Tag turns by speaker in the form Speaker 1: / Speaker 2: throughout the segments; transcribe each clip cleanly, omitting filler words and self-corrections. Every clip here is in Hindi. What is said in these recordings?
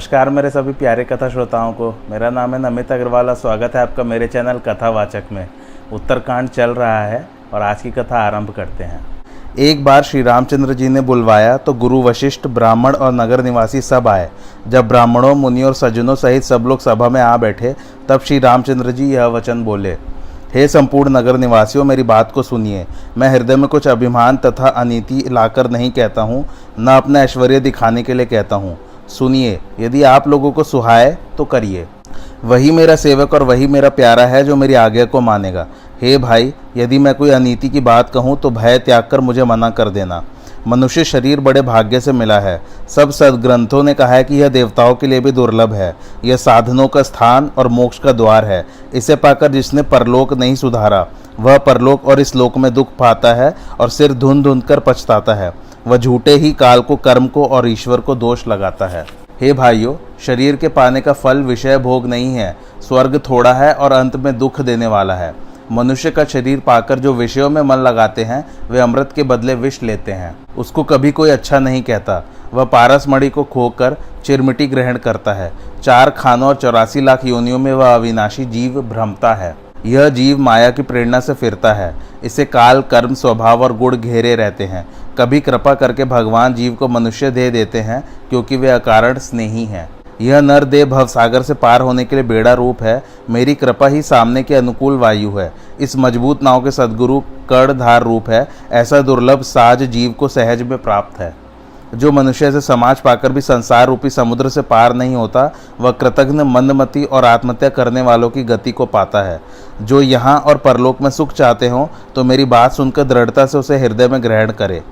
Speaker 1: नमस्कार मेरे सभी प्यारे कथा श्रोताओं को। मेरा नाम है नमित अग्रवाल और स्वागत है आपका मेरे चैनल कथावाचक में। उत्तरकांड चल रहा है और आज की कथा आरंभ करते हैं। एक बार श्री रामचंद्र जी ने बुलवाया तो गुरु वशिष्ठ, ब्राह्मण और नगर निवासी सब आए। जब ब्राह्मणों, मुनियों और सज्जनों सहित सब लोग सभा में आ बैठे तब श्री रामचंद्र जी यह वचन बोले। हे संपूर्ण नगर निवासियों, मेरी बात को सुनिए। मैं हृदय में कुछ अभिमान तथा अनीति लाकर नहीं कहता हूँ, न अपना ऐश्वर्य दिखाने के लिए कहता हूँ। सुनिए, यदि आप लोगों को सुहाए तो करिए। वही मेरा सेवक और वही मेरा प्यारा है जो मेरी आज्ञा को मानेगा। हे भाई, यदि मैं कोई अनीति की बात कहूँ तो भय त्याग कर मुझे मना कर देना। मनुष्य शरीर बड़े भाग्य से मिला है। सब सद्ग्रंथों ने कहा है कि यह देवताओं के लिए भी दुर्लभ है। यह साधनों का स्थान और मोक्ष का द्वार है। इसे पाकर जिसने परलोक नहीं सुधारा वह परलोक और इस लोक में दुख पाता है और सिर धुन धुन कर पछताता है। वह झूठे ही काल को, कर्म को और ईश्वर को दोष लगाता है। हे भाइयों, शरीर के पाने का फल विषय भोग नहीं है। स्वर्ग थोड़ा है और अंत में दुख देने वाला है। मनुष्य का शरीर पाकर जो विषयों में मन लगाते हैं वे अमृत के बदले विष लेते हैं। उसको कभी कोई अच्छा नहीं कहता। वह पारस मणि को खोकर चिरमिटी ग्रहण करता है। 4 खानों और 84 लाख योनियों में वह अविनाशी जीव भ्रमता है। यह जीव माया की प्रेरणा से फिरता है। इसे काल, कर्म, स्वभाव और गुण घेरे रहते हैं। कभी कृपा करके भगवान जीव को मनुष्य दे देते हैं क्योंकि वे अकारण स्नेही हैं। यह नर देह भवसागर से पार होने के लिए बेड़ा रूप है। मेरी कृपा ही सामने के अनुकूल वायु है। इस मजबूत नाव के सद्गुरु कर्णधार रूप है। ऐसा दुर्लभ साज जीव को सहज में प्राप्त है। जो मनुष्य से समाज पाकर भी संसार रूपी समुद्र से पार नहीं होता वह कृतघ्न, मंदमती और आत्महत्या करने वालों की गति को पाता है। जो यहाँ और परलोक में सुख चाहते हों तो मेरी बात सुनकर दृढ़ता से उसे हृदय में ग्रहण करे।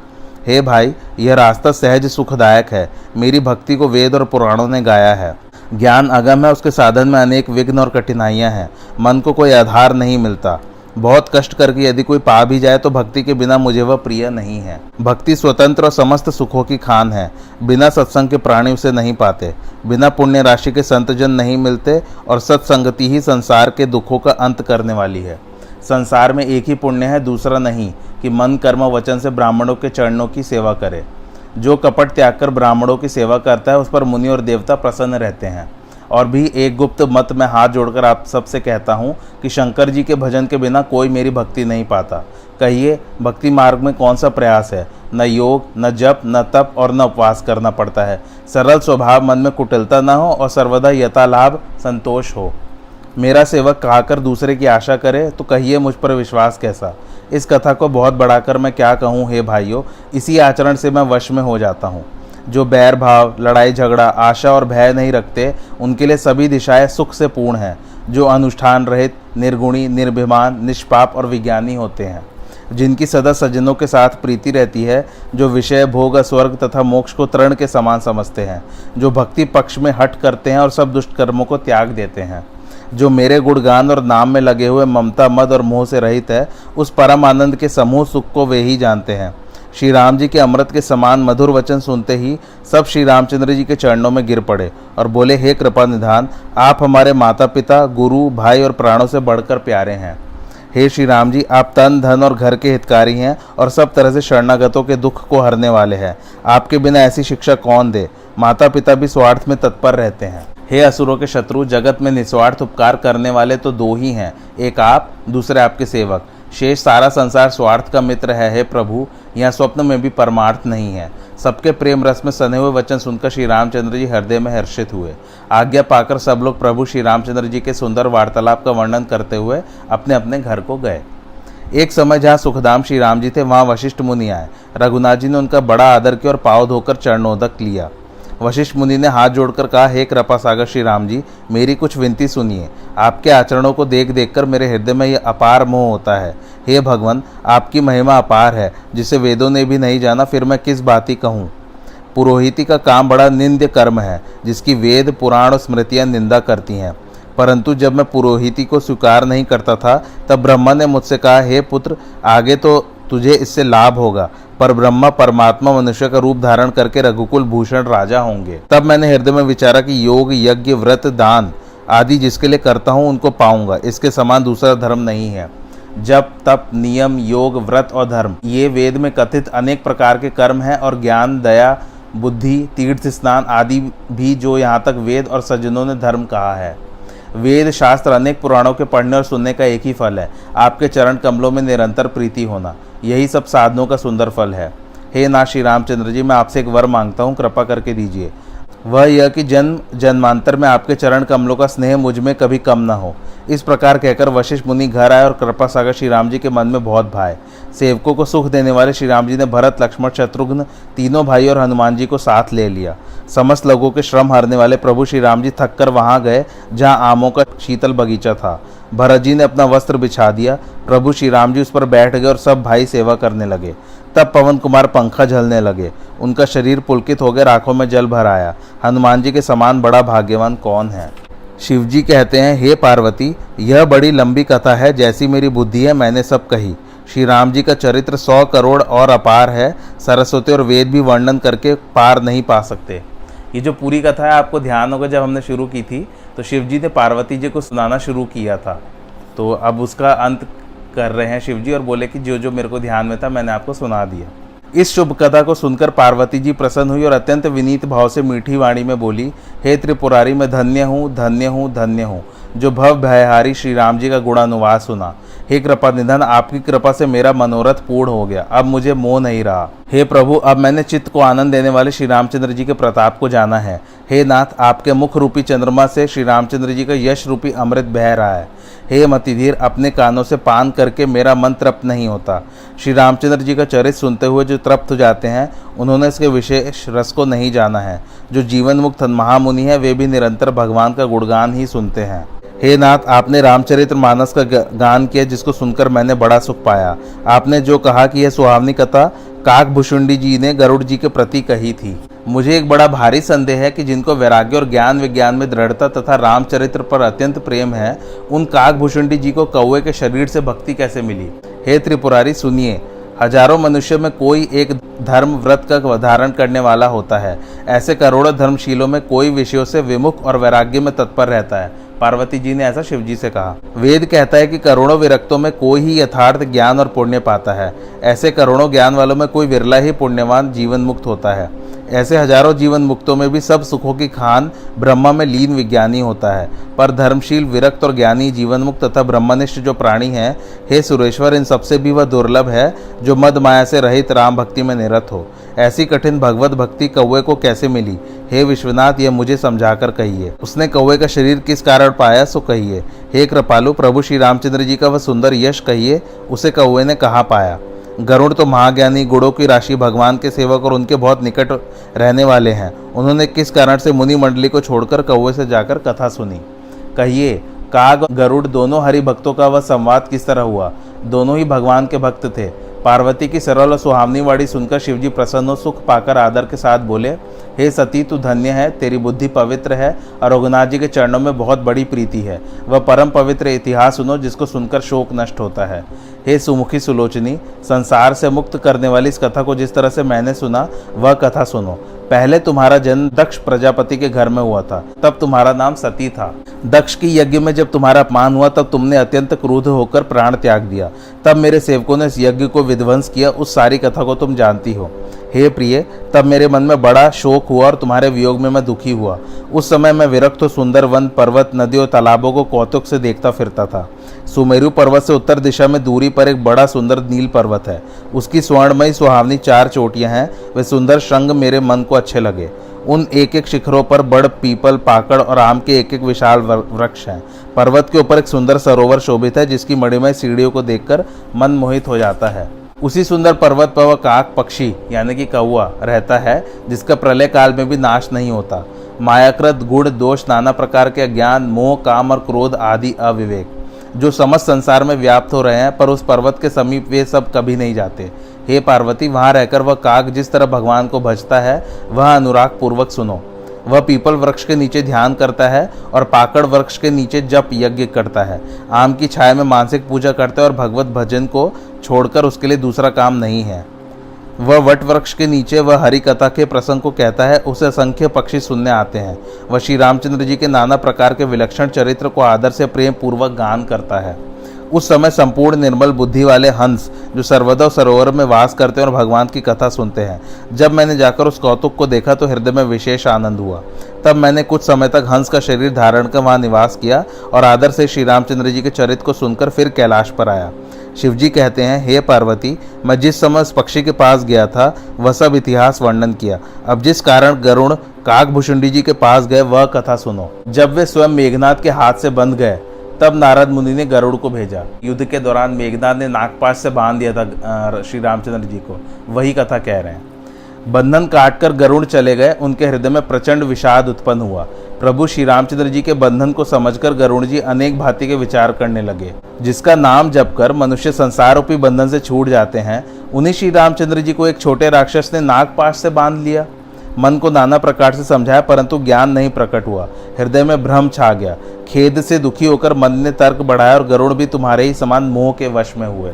Speaker 1: हे भाई, यह रास्ता सहज सुखदायक है। मेरी भक्ति को वेद और पुराणों ने गाया है। ज्ञान अगम है, उसके साधन में अनेक विघ्न और कठिनाइयाँ हैं। मन को कोई आधार नहीं मिलता। बहुत कष्ट करके यदि कोई पा भी जाए तो भक्ति के बिना मुझे वह प्रिय नहीं है। भक्ति स्वतंत्र और समस्त सुखों की खान है। बिना सत्संग के प्राणी उसे नहीं पाते। बिना पुण्य राशि के संतजन नहीं मिलते और सत्संगति ही संसार के दुखों का अंत करने वाली है। संसार में एक ही पुण्य है, दूसरा नहीं, कि मन, कर्म, वचन से ब्राह्मणों के चरणों की सेवा करे। जो कपट त्याग कर ब्राह्मणों की सेवा करता है उस पर मुनि और देवता प्रसन्न रहते हैं। और भी एक गुप्त मत में हाथ जोड़कर आप सबसे कहता हूँ कि शंकर जी के भजन के बिना कोई मेरी भक्ति नहीं पाता। कहिए, भक्ति मार्ग में कौन सा प्रयास है? न योग, न जप, न तप और न उपवास करना पड़ता है। सरल स्वभाव, मन में कुटिलता न हो और सर्वदा यथालाभ संतोष हो। मेरा सेवक कहकर दूसरे की आशा करे तो कहिए मुझ पर विश्वास कैसा। इस कथा को बहुत बढ़ाकर मैं क्या कहूँ हे भाइयों, इसी आचरण से मैं वश में हो जाता हूँ। जो बैर भाव, लड़ाई झगड़ा, आशा और भय नहीं रखते उनके लिए सभी दिशाएं सुख से पूर्ण हैं। जो अनुष्ठान रहित, निर्गुणी, निर्भिमान, निष्पाप और विज्ञानी होते हैं, जिनकी सदा सज्जनों के साथ प्रीति रहती है, जो विषय, भोग, स्वर्ग तथा मोक्ष को तृण के समान समझते हैं, जो भक्ति पक्ष में हट करते हैं और सब दुष्ट कर्मों को त्याग देते हैं, जो मेरे गुणगान और नाम में लगे हुए ममता, मद और मोह से रहित है, उस परम आनंद के समूह सुख को वे ही जानते हैं। श्री राम जी के अमृत के समान मधुर वचन सुनते ही सब श्री रामचंद्र जी के चरणों में गिर पड़े और बोले, हे कृपा निधान, आप हमारे माता पिता, गुरु, भाई और प्राणों से बढ़कर प्यारे हैं। हे श्री राम जी, आप तन, धन और घर के हितकारी हैं और सब तरह से शरणागतों के दुख को हरने वाले हैं। आपके बिना ऐसी शिक्षा कौन दे? माता पिता भी स्वार्थ में तत्पर रहते हैं। हे असुरों के शत्रु, जगत में निस्वार्थ उपकार करने वाले तो 2 ही हैं, एक आप, दूसरे आपके सेवक। शेष सारा संसार स्वार्थ का मित्र है। हे प्रभु, यहाँ स्वप्न में भी परमार्थ नहीं है। सबके प्रेम रस में सने हुए वचन सुनकर श्री रामचंद्र जी हृदय में हर्षित हुए। आज्ञा पाकर सब लोग प्रभु श्री रामचंद्र जी के सुंदर वार्तालाप का वर्णन करते हुए अपने अपने घर को गए। एक समय जहाँ सुखधाम श्री राम जी थे, वहाँ वशिष्ठ मुनि आए। रघुनाथ जी ने उनका बड़ा आदर किया और पाँव धोकर चरणोदक लिया। वशिष्ठ मुनि ने हाथ जोड़कर कहा, हे कृपा सागर श्री राम जी, मेरी कुछ विनती सुनिए। आपके आचरणों को देख देखकर मेरे हृदय में यह अपार मोह होता है। हे भगवान, आपकी महिमा अपार है, जिसे वेदों ने भी नहीं जाना, फिर मैं किस बात ही कहूँ। पुरोहिती का काम बड़ा निंद्य कर्म है, जिसकी वेद पुराण और स्मृतियाँ निंदा करती हैं। परंतु जब मैं पुरोहिती को स्वीकार नहीं करता था, तब ब्रह्मा ने मुझसे कहा, हे पुत्र, आगे तो तुझे इससे लाभ होगा, पर ब्रह्मा परमात्मा मनुष्य का रूप धारण करके रघुकुल भूषण राजा होंगे। तब मैंने हृदय में विचारा कि योग, यज्ञ, व्रत, दान आदि जिसके लिए करता हूँ उनको पाऊंगा। इसके समान दूसरा धर्म नहीं है। जप, तप, नियम, योग, व्रत और धर्म, ये वेद में कथित अनेक प्रकार के कर्म हैं, और ज्ञान, दया, बुद्धि, तीर्थ स्नान आदि भी, जो यहाँ तक वेद और सज्जनों ने धर्म कहा है। वेद, शास्त्र, अनेक पुराणों के पढ़ने और सुनने का एक ही फल है, आपके चरण कमलों में निरंतर प्रीति होना। यही सब साधनों का सुंदर फल है। हे नाथ श्री रामचंद्र जी, मैं आपसे एक वर मांगता हूँ, कृपा करके दीजिए। वह यह कि जन्म जन्मांतर में आपके चरण कमलों का स्नेह मुझ में कभी कम न हो। इस प्रकार कहकर वशिष्ठ मुनि घर आए और कृपा सागर श्री राम जी के मन में बहुत भाए। सेवकों को सुख देने वाले श्री राम जी ने भरत, लक्ष्मण, शत्रुघ्न तीनों भाई और हनुमान जी को साथ ले लिया। समस्त लोगों के श्रम हरने वाले प्रभु श्री राम जी थक कर वहाँ गए जहाँ आमों का शीतल बगीचा था। भरत जी ने अपना वस्त्र बिछा दिया। प्रभु श्री राम जी उस पर बैठ गए और सब भाई सेवा करने लगे। तब पवन कुमार पंखा झलने लगे। उनका शरीर पुलकित हो गया, आंखों में जल भर आया। हनुमान जी के समान बड़ा भाग्यवान कौन है। शिव जी कहते हैं, हे पार्वती, यह बड़ी लंबी कथा है, जैसी मेरी बुद्धि है मैंने सब कही। श्री राम जी का चरित्र 100 करोड़ और अपार है। सरस्वती और वेद भी वर्णन करके पार नहीं पा सकते। ये जो पूरी कथा है, आपको ध्यान होगा जब हमने शुरू की थी तो शिव जी ने पार्वती जी को सुनाना शुरू किया था। तो अब उसका अंत कर रहे हैं शिव जी और बोले कि जो जो मेरे को ध्यान में था मैंने आपको सुना दिया। इस शुभ कथा को सुनकर पार्वती जी प्रसन्न हुई और अत्यंत विनीत भाव से मीठी वाणी में बोली, हे त्रिपुरारी, मैं धन्य हूँ, धन्य हूँ, धन्य हूँ, जो भव भयहारी श्री राम जी का गुणानुवाद सुना। हे कृपा निधन, आपकी कृपा से मेरा मनोरथ पूर्ण हो गया, अब मुझे मोह नहीं रहा। हे प्रभु, अब मैंने चित्त को आनंद देने वाले श्री रामचंद्र जी के प्रताप को जाना है। हे नाथ, आपके मुख रूपी चंद्रमा से श्री रामचंद्र जी का यश रूपी अमृत बह रहा है। हे मतिधीर, अपने कानों से पान करके मेरा मन तृप्त नहीं होता। श्री रामचंद्र जी का चरित्र सुनते हुए जो तृप्त हो जाते हैं, उन्होंने इसके विशेष रस को नहीं जाना है। जो जीवन मुक्त महामुनि है, वे भी निरंतर भगवान का गुणगान ही सुनते हैं। हे नाथ, आपने रामचरित्र मानस का गान किया, जिसको सुनकर मैंने बड़ा सुख पाया। आपने जो कहा कि यह सुहावनी कथा काकभुषुंडी जी ने गरुड़ जी के प्रति कही थी। मुझे एक बड़ा भारी संदेह है कि जिनको वैराग्य और ज्ञान विज्ञान में दृढ़ता तथा रामचरित्र पर अत्यंत प्रेम है, उन काकभुषुंडी जी को कौवे के शरीर से भक्ति कैसे मिली। हे त्रिपुरारी, सुनिए, हजारों मनुष्य में कोई एक धर्म व्रत का धारण करने वाला होता है। ऐसे करोड़ों धर्मशीलों में कोई विषयों से विमुख और वैराग्य में तत्पर रहता है। पार्वती जी ने ऐसा शिव जी से कहा। वेद कहता है कि करोड़ों विरक्तों में कोई ही यथार्थ ज्ञान और पुण्य पाता है। ऐसे करोड़ों ज्ञान वालों में कोई विरला ही पुण्यवान जीवन मुक्त होता है। ऐसे हजारों जीवन मुक्तों में भी सब सुखों की खान ब्रह्मा में लीन विज्ञानी होता है। पर धर्मशील, विरक्त और ज्ञानी जीवन मुक्त तथा ब्रह्मनिष्ठ जो प्राणी है, हे सुरेश्वर, इन सबसे भी वह दुर्लभ है जो मद माया से रहित राम भक्ति में निरत हो। ऐसी कठिन भगवत भक्ति कौवे को कैसे मिली? हे विश्वनाथ, यह मुझे समझाकर कहिए। उसने कौवे का शरीर किस कारण पाया, सो कहिए। हे कृपालु, प्रभु श्री रामचंद्र जी का वह सुंदर यश कहिए, उसे कौवे ने कहाँ पाया? गरुड़ तो महाज्ञानी, गुणों की राशि, भगवान के सेवक और उनके बहुत निकट रहने वाले हैं। उन्होंने किस कारण से मुनि मंडली को छोड़कर कौवे से जाकर कथा सुनी? कहिए, काग गरुड़ दोनों हरि भक्तों का वह संवाद किस तरह हुआ? दोनों ही भगवान के भक्त थे। पार्वती की सरल और सुहावनी वाणी सुनकर शिवजी प्रसन्न और सुख पाकर आदर के साथ बोले, हे सती, तू धन्य है, तेरी बुद्धि पवित्र है और रघुनाथ जी के चरणों में बहुत बड़ी प्रीति है। वह परम पवित्र इतिहास सुनो, जिसको सुनकर शोक नष्ट होता है। हे सुमुखी सुलोचनी, संसार से मुक्त करने वाली इस कथा को जिस तरह से मैंने सुना, वह कथा सुनो। पहले तुम्हारा जन्म दक्ष प्रजापति के घर में हुआ था, तब तुम्हारा नाम सती था। दक्ष की यज्ञ में जब तुम्हारा अपमान हुआ, तब तुमने अत्यंत क्रुद्ध होकर प्राण त्याग दिया। तब मेरे सेवकों ने इस यज्ञ को विध्वंस किया। उस सारी कथा को तुम जानती हो। हे प्रिय, तब मेरे मन में बड़ा शोक हुआ और तुम्हारे वियोग में मैं दुखी हुआ। उस समय मैं विरक्त हो सुंदर वन, पर्वत, नदियों, तालाबों को कौतुक से देखता फिरता था। सुमेरु पर्वत से उत्तर दिशा में दूरी पर एक बड़ा सुंदर नील पर्वत है। उसकी स्वर्णमयी सुहावनी 4 चोटियां हैं। वे सुंदर श्रृंग मेरे मन को अच्छे लगे। उन एक एक शिखरों पर बड़, पीपल, पाकड़ और आम के एक एक विशाल वृक्ष हैं। पर्वत के ऊपर एक सुंदर सरोवर शोभित है, जिसकी मणिमय सीढ़ियों को देखकर मन मोहित हो जाता है। उसी सुंदर पर्वत पर वह काक पक्षी यानी कि कौआ रहता है, जिसका प्रलय काल में भी नाश नहीं होता। मायाकृत गुण दोष, नाना प्रकार के अज्ञान, मोह, काम और क्रोध आदि अविवेक जो समस्त संसार में व्याप्त हो रहे हैं, पर उस पर्वत के समीप वे सब कभी नहीं जाते। हे पार्वती, वहां रहकर वह काक जिस तरह भगवान को भजता है, वह अनुराग पूर्वक सुनो। वह पीपल वृक्ष के नीचे ध्यान करता है और पाकड़ वृक्ष के नीचे जप यज्ञ करता है। आम की छाया में मानसिक पूजा करता है और भगवत भजन को छोड़कर उसके लिए दूसरा काम नहीं है। वह वट वृक्ष के नीचे वह हरि कथा के प्रसंग को कहता है। उसे असंख्य पक्षी सुनने आते हैं। वह श्री रामचंद्र जी के नाना प्रकार के विलक्षण चरित्र को आदर से प्रेम पूर्वक गान करता है। उस समय संपूर्ण निर्मल बुद्धि वाले हंस जो सर्वदा सरोवर में वास करते हैं और भगवान की कथा सुनते हैं। जब मैंने जाकर उस कौतुक को देखा तो हृदय में विशेष आनंद हुआ। तब मैंने कुछ समय तक हंस का शरीर धारण कर वहाँ निवास किया और आदर से श्री रामचंद्र जी के चरित्र को सुनकर फिर कैलाश पर आया। शिवजी कहते हैं, हे पार्वती, मैं जिस समय उस पक्षी के पास गया था वह सब इतिहास वर्णन किया। अब जिस कारण गरुड़ काकभुषुंडी जी के पास गए वह कथा सुनो। जब वे स्वयं मेघनाद के हाथ से बंध गए तब नारद मुनि ने गरुड़ को भेजा। युद्ध के दौरान मेघनाद ने नागपाश से बांध दिया था श्री रामचंद्र जी को, वही कथा कह रहे हैं। बंधन काटकर गरुड़ चले गए। उनके हृदय में प्रचंड विषाद उत्पन्न हुआ। प्रभु श्री रामचंद्र जी के बंधन को समझकर गरुड़ जी अनेक भांति के विचार करने लगे। जिसका नाम जपकर मनुष्य संसार रूपी बंधन से छूट जाते हैं, उन्हीं श्री रामचंद्र जी को एक छोटे राक्षस ने नागपाश से बांध लिया। मन को नाना प्रकार से समझाया, परंतु ज्ञान नहीं प्रकट हुआ। हृदय में भ्रम छा गया। खेद से दुखी होकर मन ने तर्क बढ़ाया और गरुड़ भी तुम्हारे ही समान मोह के वश में हुए।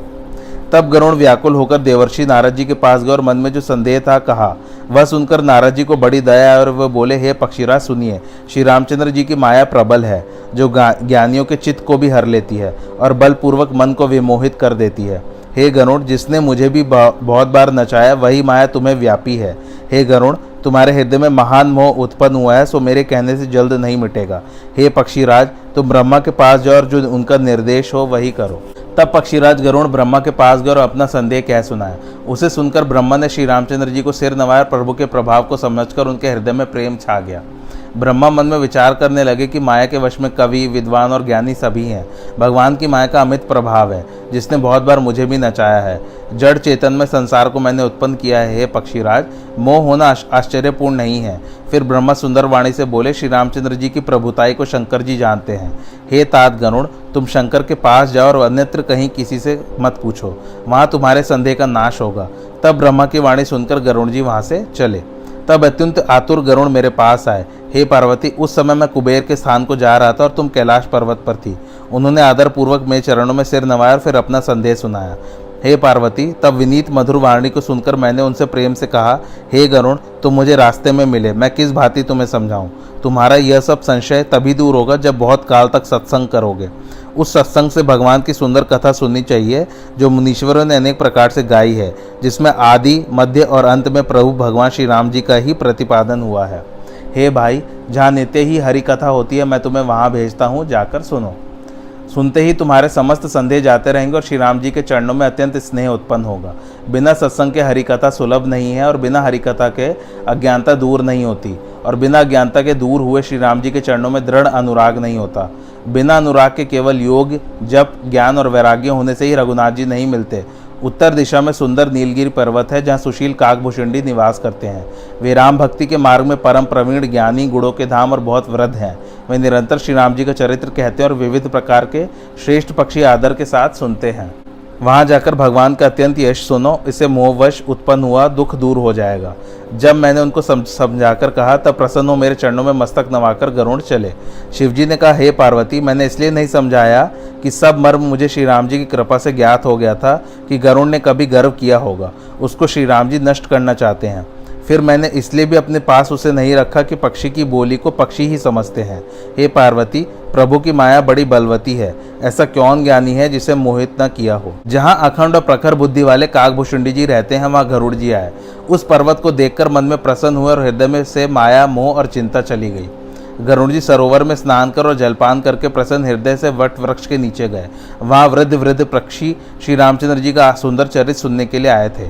Speaker 1: तब गरुड़ व्याकुल होकर देवर्षि नारद जी के पास गए और मन में जो संदेह था कहा। वह सुनकर नारद जी को बड़ी दया और वह बोले, हे पक्षीराज सुनिए, श्री रामचंद्र जी की माया प्रबल है, जो ज्ञानियों के चित्त को भी हर लेती है और बलपूर्वक मन को विमोहित कर देती है। हे गरुड़, जिसने मुझे भी बहुत बार नचाया वही माया तुम्हें व्यापी है। हे गरुड़, तुम्हारे हृदय में महान मोह उत्पन्न हुआ है, सो मेरे कहने से जल्द नहीं मिटेगा। हे पक्षीराज, तुम ब्रह्मा के पास जाओ और जो उनका निर्देश हो वही करो। तब पक्षीराज गरुड़ ब्रह्मा के पास गए और अपना संदेह कह सुनाया। उसे सुनकर ब्रह्मा ने श्री रामचंद्र जी को सिर नवाया। प्रभु के प्रभाव को समझकर उनके हृदय में प्रेम छा गया। ब्रह्मा मन में विचार करने लगे कि माया के वश में कवि, विद्वान और ज्ञानी सभी हैं। भगवान की माया का अमित प्रभाव है, जिसने बहुत बार मुझे भी नचाया है। जड़ चेतन में संसार को मैंने उत्पन्न किया है। हे पक्षीराज, मोह होना आश्चर्यपूर्ण नहीं है। फिर ब्रह्मा सुंदर वाणी से बोले, श्री रामचंद्र जी की प्रभुताई को शंकर जी जानते हैं। हे तात गरुड़, तुम शंकर के पास जाओ और अन्यत्र कहीं किसी से मत पूछो, वहाँ तुम्हारे संदेह का नाश होगा। तब ब्रह्मा की वाणी सुनकर गरुड़ जी वहाँ से चले। तब अत्यंत आतुर गरुड़ मेरे पास आए। हे पार्वती, उस समय मैं कुबेर के स्थान को जा रहा था और तुम कैलाश पर्वत पर थी। उन्होंने आदर पूर्वक मेरे चरणों में सिर नवाया और फिर अपना संदेह सुनाया। हे पार्वती, तब विनीत मधुर वाणी को सुनकर मैंने उनसे प्रेम से कहा, हे गरुड़, तुम मुझे रास्ते में मिले, मैं किस भांति तुम्हें समझाऊं। तुम्हारा यह सब संशय तभी दूर होगा जब बहुत काल तक सत्संग करोगे। उस सत्संग से भगवान की सुंदर कथा सुननी चाहिए, जो मुनीश्वरों ने अनेक प्रकार से गाई है, जिसमें आदि, मध्य और अंत में प्रभु भगवान श्री राम जी का ही प्रतिपादन हुआ है। हे भाई, जहाँ नित्य ही हरि कथा होती है, मैं तुम्हें वहाँ भेजता हूँ, जाकर सुनो। सुनते ही तुम्हारे समस्त संदेह जाते रहेंगे और श्री राम जी के चरणों में अत्यंत स्नेह उत्पन्न होगा। बिना सत्संग के हरिकथा सुलभ नहीं है और बिना हरिकथा के अज्ञानता दूर नहीं होती और बिना अज्ञानता के दूर हुए श्री राम जी के चरणों में दृढ़ अनुराग नहीं होता। बिना अनुराग के केवल योग, जप, ज्ञान और वैराग्य होने से ही रघुनाथ जी नहीं मिलते। उत्तर दिशा में सुंदर नीलगिरी पर्वत है, जहाँ सुशील काकभुषुंडी निवास करते हैं। वे राम भक्ति के मार्ग में परम प्रवीण, ज्ञानी, गुणों के धाम और बहुत वृद्ध हैं। वे निरंतर श्री राम जी का चरित्र कहते हैं और विविध प्रकार के श्रेष्ठ पक्षी आदर के साथ सुनते हैं। वहाँ जाकर भगवान का अत्यंत यश सुनो, इससे मोहवश उत्पन्न हुआ दुख दूर हो जाएगा। जब मैंने उनको समझाकर कहा तब प्रसन्न हो मेरे चरणों में मस्तक नवाकर गरुड़ चले। शिवजी ने कहा, हे पार्वती, मैंने इसलिए नहीं समझाया कि सब मर्म मुझे श्री राम जी की कृपा से ज्ञात हो गया था कि गरुड़ ने कभी गर्व किया होगा, उसको श्री राम जी नष्ट करना चाहते हैं। फिर मैंने इसलिए भी अपने पास उसे नहीं रखा कि पक्षी की बोली को पक्षी ही समझते हैं। हे पार्वती, प्रभु की माया बड़ी बलवती है, ऐसा कौन ज्ञानी है जिसे मोहित न किया हो। जहाँ अखंड और प्रखर बुद्धि वाले काकभुषुंडी जी रहते हैं, वहाँ गरुड़ जी आए। उस पर्वत को देखकर मन में प्रसन्न हुए और हृदय में से माया, मोह और चिंता चली गई। गरुड़ जी सरोवर में स्नान कर और जलपान करके प्रसन्न हृदय से वट वृक्ष के नीचे गए। वहाँ वृद्ध वृद्ध पक्षी श्री रामचंद्र जी का सुंदर चरित्र सुनने के लिए आए थे।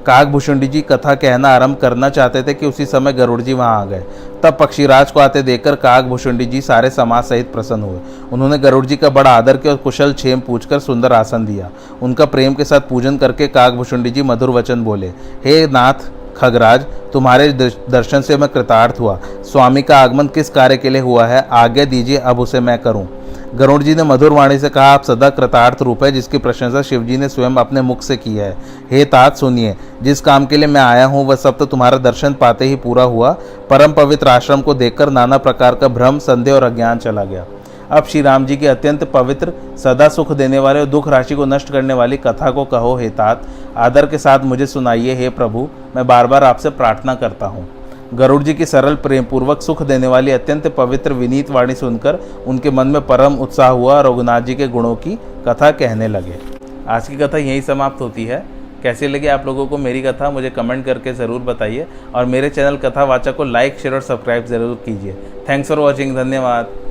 Speaker 1: काकभूषुंडी जी कथा कहना आरंभ करना चाहते थे कि उसी समय गरुड़ जी वहां आ गए। तब पक्षीराज को आते देखकर काकभूषुंडी जी सारे समाज सहित प्रसन्न हुए। उन्होंने गरुड़ जी का बड़ा आदर किया और कुशल क्षेम पूछकर सुंदर आसन दिया। उनका प्रेम के साथ पूजन करके काकभूषुंडी जी मधुर वचन बोले, हे नाथ खगराज, तुम्हारे दर्शन से मैं कृतार्थ हुआ। स्वामी का आगमन किस कार्य के लिए हुआ है, आज्ञा दीजिए, अब उसे मैं करूं। गरुड़ जी ने मधुर वाणी से कहा, आप सदा कृतार्थ रूप है, जिसकी प्रशंसा शिवजी ने स्वयं अपने मुख से की है। हे तात सुनिए, जिस काम के लिए मैं आया हूँ वह सब तो तुम्हारा दर्शन पाते ही पूरा हुआ। परम पवित्र आश्रम को देखकर नाना प्रकार का भ्रम, संदेह और अज्ञान चला गया। अब श्री राम जी की अत्यंत पवित्र, सदा सुख देने वाले और दुख राशि को नष्ट करने वाली कथा को कहो हे तात, आदर के साथ मुझे सुनाइए। हे प्रभु, मैं बार बार आपसे प्रार्थना करता हूँ। गरुड़ जी की सरल, प्रेम पूर्वक, सुख देने वाली अत्यंत पवित्र विनीत वाणी सुनकर उनके मन में परम उत्साह हुआ और रघुनाथ जी के गुणों की कथा कहने लगे। आज की कथा यहीं समाप्त होती है। कैसी लगी आप लोगों को मेरी कथा, मुझे कमेंट करके ज़रूर बताइए और मेरे चैनल कथावाचक को लाइक, शेयर और सब्सक्राइब ज़रूर कीजिए। Thanks for watching. धन्यवाद।